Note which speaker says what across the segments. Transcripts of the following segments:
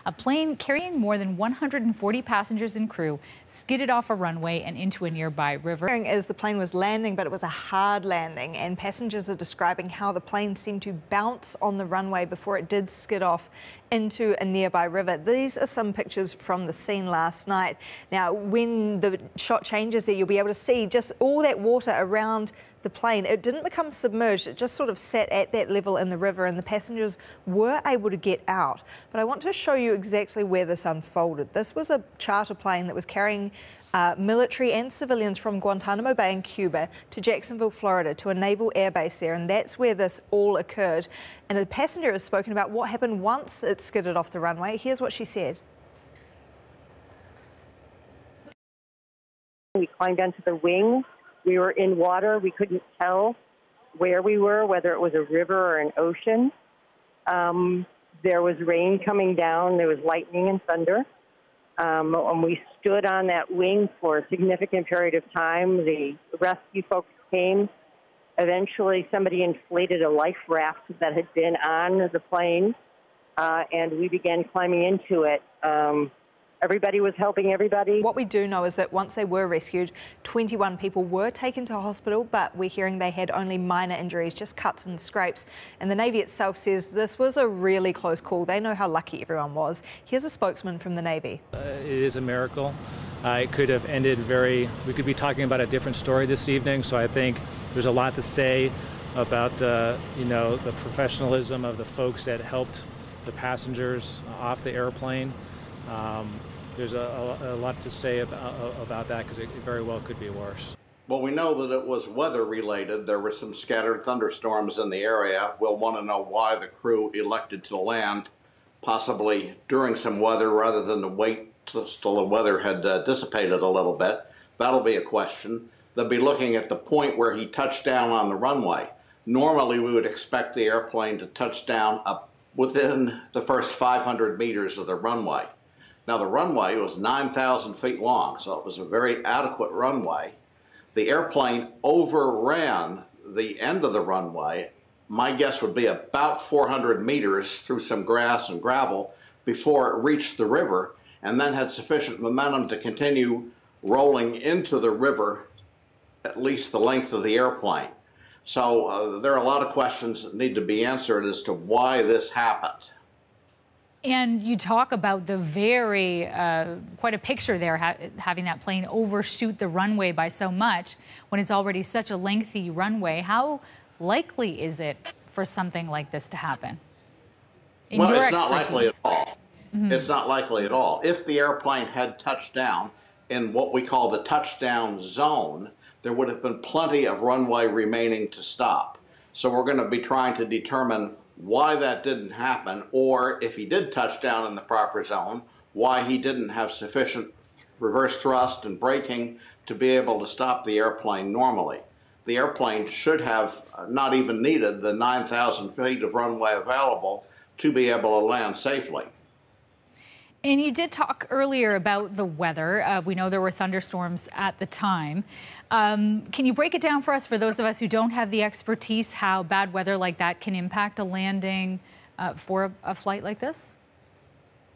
Speaker 1: A plane carrying more than 140 passengers and crew skidded off a runway and into a nearby river.
Speaker 2: As the plane was landing, but it was a hard landing, and passengers are describing how the plane seemed to bounce on the runway before it did skid off into a nearby river. These are some pictures from the scene last night. Now, when the shot changes there, you'll be able to see just all that water around the plane. It didn't become submerged, it just sort of sat at that level in the river, and the passengers were able to get out. But I want to show you exactly where this unfolded. This was a charter plane that was carrying military and civilians from Guantanamo Bay in Cuba to Jacksonville, Florida, to a naval air base there, and that's where this all occurred. And the passenger has spoken about what happened once it skidded off the runway. Here's what she said.
Speaker 3: We climbed onto the wing. We were in water. We couldn't tell where we were, whether it was a river or an ocean. There was rain coming down. There was lightning and thunder. And we stood on that wing for a significant period of time. The rescue folks came. Eventually, somebody inflated a life raft that had been on the plane, and we began climbing into it. Everybody was helping everybody.
Speaker 2: What we do know is that once they were rescued, 21 people were taken to hospital, but we're hearing they had only minor injuries, just cuts and scrapes. And the Navy itself says this was a really close call. They know how lucky everyone was. Here's a spokesman from the Navy.
Speaker 4: It is a miracle. It could have ended we could be talking about a different story this evening, so I think there's a lot to say about the professionalism of the folks that helped the passengers off the airplane. There's a lot to say about that because it very well could be worse.
Speaker 5: Well, we know that it was weather related. There were some scattered thunderstorms in the area. We'll want to know why the crew elected to land, possibly during some weather rather than to wait till the weather had dissipated a little bit. That'll be a question. They'll be looking at the point where he touched down on the runway. Normally, we would expect the airplane to touch down up within the first 500 meters of the runway. Now, the runway was 9,000 feet long, so it was a very adequate runway. The airplane overran the end of the runway. My guess would be about 400 meters through some grass and gravel before it reached the river, and then had sufficient momentum to continue rolling into the river at least the length of the airplane. So there are a lot of questions that need to be answered as to why this happened.
Speaker 1: And you talk about the quite a picture there, having that plane overshoot the runway by so much when it's already such a lengthy runway. How likely is it for something like this to happen?
Speaker 5: Well, it's not likely at all. Mm-hmm. It's not likely at all. If the airplane had touched down in what we call the touchdown zone, there would have been plenty of runway remaining to stop. So we're going to be trying to determine why that didn't happen, or if he did touch down in the proper zone, why he didn't have sufficient reverse thrust and braking to be able to stop the airplane normally. The airplane should have not even needed the 9,000 feet of runway available to be able to land safely.
Speaker 1: And you did talk earlier about the weather. We know there were thunderstorms at the time. Can you break it down for us, for those of us who don't have the expertise, how bad weather like that can impact a landing for a flight like this?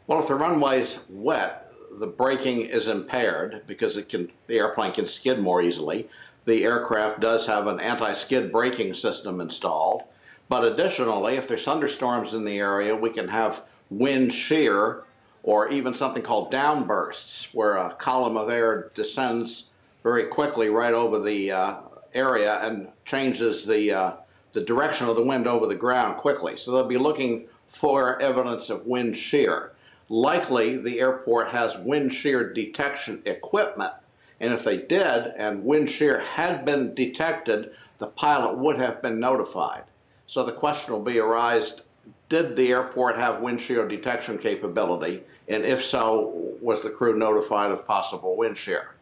Speaker 5: Well, if the runway's wet, the braking is impaired because the airplane can skid more easily. The aircraft does have an anti-skid braking system installed. But additionally, if there's thunderstorms in the area, we can have wind shear, or even something called downbursts, where a column of air descends very quickly right over the area and changes the direction of the wind over the ground quickly. So they'll be looking for evidence of wind shear. Likely, the airport has wind shear detection equipment, and if they did, and wind shear had been detected, the pilot would have been notified. So the question will be arised, did the airport have wind shear detection capability? And if so, was the crew notified of possible wind shear?